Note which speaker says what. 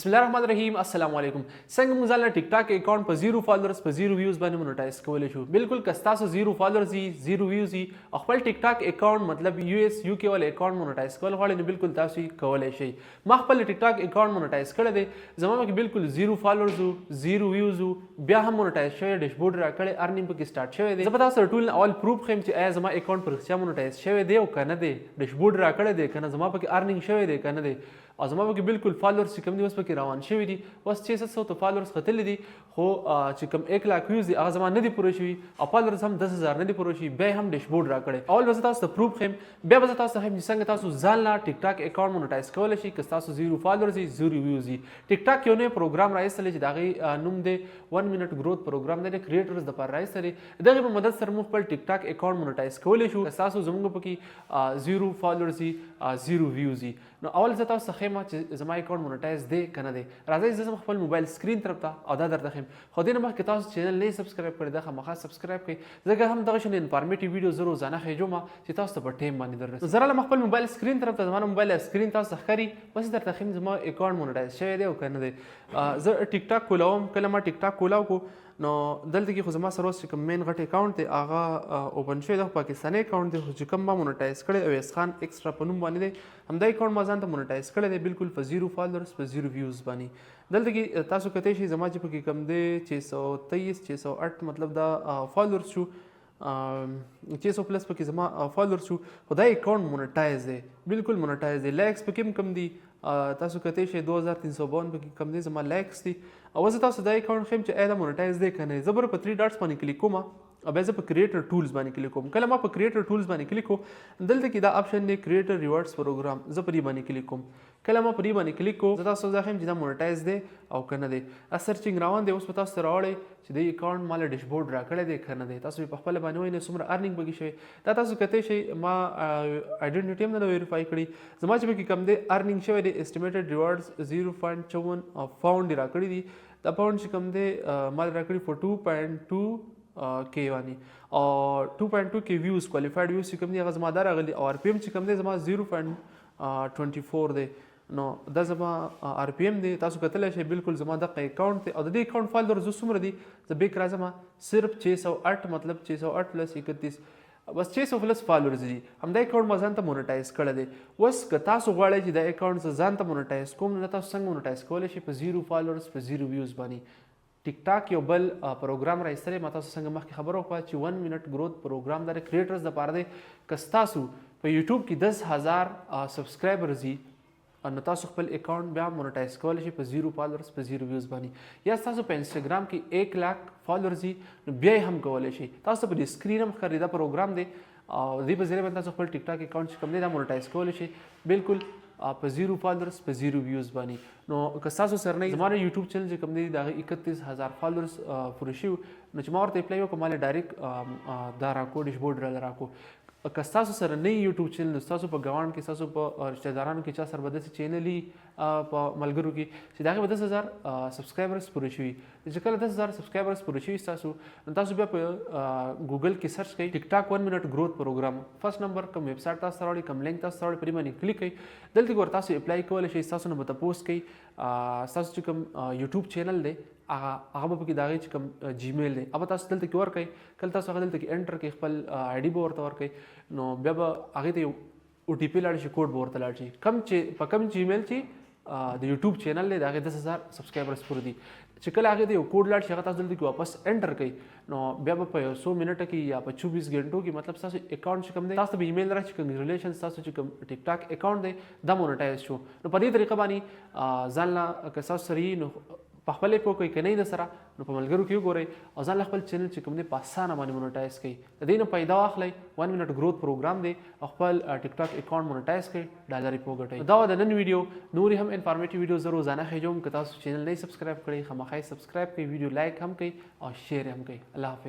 Speaker 1: बिस्मिल्लाहिर्रहमानिर्रहीम अस्सलाम वालेकुम څنګه موږ ځان ټیک ټاک اکاونټ په 0 فالوورز په 0 ویوز باندې مونټایز کولی شو. بالکل که تاسو 0 فالوورز یي 0 ویوز یي خپل ټیک ټاک اکاونټ مطلب یو اس یو کې ول اکاونټ مونټایز کول غواړئ نو بالکل تاسو کولی شئ. ما خپل ټیک ټاک اکاونټ مونټایز کړی دی، زما کې بالکل 0 فالوورز او 0 ویوز بیا هم مونټایز شوی، ډیشبورډ راکړی، ارنینګ پکې سٹارټ شوی دی. زه به تاسو سره ټول اول پروف خیم چې آیا زما اکاونټ پر رښتیا مونټایز شوی دی او کنه دی، ډیشبورډ راکړی دی کنه، زما پکې ارنینګ شوی دی کنه دی، او زما پکې بالکل فالوورز چې کوم دي اوس پکې روان شوي دي، اوس 600 ته فالوورز ختلي دي، خو چې کوم 1 لاک ویوز دي هغه زما نه دي پوره شوي او فالوورز هم 10,000 نه دي پوره شوي، بیا هم ډیشبورډ راکړی. اول به زه تاسو ته پروف ښیم، بیا به زه تاسو ته ښیم چې څنګه تاسو ځان له ټیک ټاک اکاونټ مونټایز کولی شئ که تاسو 0 فالوورز یي 0 ویوز یي. ټیک ټاک یو نوی پروګرام راایستلی چې د هغې نوم دی 1 منټ ګروث پروګرام دی، د کریټرز دپاره راایستلی. د هغې په مدد سره موږ خپل ټیک ټاک اکاونټ مونټایز کولی شو که تاسو زموږ پکې 0 فالوورز یي 0 ویوز یي. نو اول زه تاسو ته ښیم چې زما اکاونټ مونټایز دی که نه دی. راځئ زه ځم خپل موبایل سکرین طرف ته او دا درته ښیم. خو دې نه مخکې تاسو چینل نه یې سبسکرایب کړی دا خامخا سبسکرایب کړئ، ځکه هم دغه شان انفارمیټیو ویډیو زه روزانه خېجوم چې تاسو ته په ټایم باندې دررسي. زه راغلم خپل موبایل سکرین طرف ته، زما موبایل سکرین تاسو ته ښکاري، بس درته ښیم زما اکاونټ مونټایز شوی دی او که نه دی. زه ټیک ټاک کولوم، کله ما ټیک ټاک کولاو کو نو دلته کې خو زما سره اوس چې کوم مین غټ اکاونټ دی هغه اوپن شوی دی، پاکستاني اکاونټ دی، خو چې کوم ما مونټایز کړی اویس خان ایکسټرا په نوم باندې دی، همدا اکاونټ ما ځان ته مونټایز کړی دی بالکل په 0 فالوورز په 0 ویوز باندې. دلته کې تاسو کتلی شئ زما چې پکې کوم دی 623 608 مطلب دا فالوورز شو، 600 پلس پکې زما فالوورز شو، خو دا اکاونټ مونټایز دی، بالکل مونټایز دی. لایکس پکې هم کم دي، تاسو کتلی شئ 2352 پکې کم دی زما لایکس دي. او زه تاسو دا اکاونټ ښیم چې آیا دا مونټایز دی که نه. زه به په 3 ډاټس باندې کلیک کوم او بیا زه په کریټر ټولز باندې کلیک کوم. کله ما په کریټر ټولز باندې کلیک کوم دلته کې دا آپشن دی کریټر ریوارډز پروګرام، زه په دې باندې کلیک کوم. کله ما په دې باندې کلیک کوم زه تاسو ته ښیم چې دا مونټایز دی او که نه دی. سرچینګ روان دی، اوس به تاسو ته راوړی چې د اکاونټ ما له ډیشبورډ راکړی دی که نه دی. تاسو په خپله باندې ووینئ څومره ارنینګ پکې شوی. دا تاسو کتلی شئ ما آیډنټیټي هم نه ده ویریفای کړې، زما چې پکې کم دی ارنینګ شوی دی اسټیمیټډ ریوارډز 0.54 پاونډ یې راکړي دي. دا پاونډ چې کوم دی ما راکړي په 2.2 کې باندې او 2.2 کې ویوز کوالیفاید ویوز چې کوم دی هغه زما دا راغلي او آر پی ایم چې کوم دی زما 0.24 دی. نو دا زما آر پی ایم دی، تاسو کتلی شئ بالکل زما دغه اکاونټ دی او د دې اکاونټ فالوورز څومره دي زه بیک راځم صرف 608 مطلب 608 پلس 31 بس 600 پلس فالوورز دي. همدا اکاونټ ما ځان ته مونټایز کړی دی. اوس که تاسو غواړئ چې دا اکاونټ زه ځان ته مونټایز کوم نو تاسو څنګه مونټایز کولی شئ په 0 فالوورز په 0 ویوز باندې. ټیک ټاک یو بل پروګرام راایستلی، ما تاسو څنګه مخکې خبره وکړه چې 1 منټ ګروث پروګرام دا د کریټرز دپاره دی. که تاسو په یوټیوب کې 10,000 سبسکرایبرز یي نو تاسو خپل اکاونټ بیا مونټایز کولی شئ په 0 فالوورز په 0 ویوز باندې. یا تاسو په انسټاګرام کې 1 لاک فالوورز یي نو بیا یې هم کولی شئ. تاسو په دې سکرین هم ښکاري دا پروګرام دی او دې په ذریعه باندې تاسو خپل ټیک ټاک اکاونټ چې کوم دی دا مونټایز کولی شئ بالکل په 0 فالوورز په 0 ویوز باندې. نو که تاسو سره نه زما یوټیوب چینل چې کوم دی د هغه 31,000 فالوورز پوره شوي نو چې ما ورته اپلای وکړم ما له ډایرکټ دا راکړو ډیشبورډ راله راکړو. که تاسو سره نه یوټیوب چینل نو تاسو په ګاونډ کې تاسو په رشته دارانو کې چا سره به داسې چینل وي په ملګرو کې چې د هغې به 10,000 سبسکرایبرز پوره شوي. چې کله 10,000 سبسکرایبرز پوره شوي ستاسو نو تاسو بیا په ګوګل کې سرچ کوئ ټیک ټاک 1 منټ ګروث پروګرام، فرست نمبر کوم ویب سایټ تاسو ته راوړي کوم لینک تاسو ته راوړي په دې باندې کلیک کوئ. دلته کې ور تاسو اپلای کولی شئ، ستاسو نه به تپوس کوي ستاسو چې کوم یوټیوب چینل دی هغه به پکې د هغې چې کوم جیمیل دی هغه تاسو دلته کې ورکوئ. کله تاسو هغه دلته کې انټر کوئ خپل آی ډي به ورته ورکوئ نو بیا به هغې ته یو او ټي پي لاړ شي، کوډ به ورته لاړ شي. کم چې په کم جیمیل چې د یوټیوب چینل دی د هغې 10,000 سبسکرایبرز پوره دي، چې کله هغې ته یو کوډ لاړ شي هغه تاسو دلته کې واپس انټر کوئ نو بیا به په 100 منټه کې یا په 24 غنټو کې مطلب ستاسو اکاونټ چې کوم دی تاسو ته به ایمیل راشي کنګریچولیشنز تاسو چې کوم ټیک ټاک اکاونټ دی دا مونټایز شو. نو په دې طریقه باندې ځان له که تاسو سره یي نو په خپلې پوه کوئ، که نه یې در سره نو په ملګرو کې وګورئ او ځان له خپل چینل چې کوم دی په اسانه باندې مونټایز کړئ. د دې نه پیدا واخلئ 1 منټ ګروث پروګرام دی او خپل ټیک ټاک اکاونټ مونټایز کړئ، ډالر یې وګټئ. دا د نن ویډیو نورې هم انفارمیټیو ویډیو زه روزانه خېجوم. که تاسو چینل نه یې سبسکرایب کړئ خامخا یې سبسکرایب کړئ، ویډیو لایک هم کړئ او شیر هم کړئ. الله حافظ.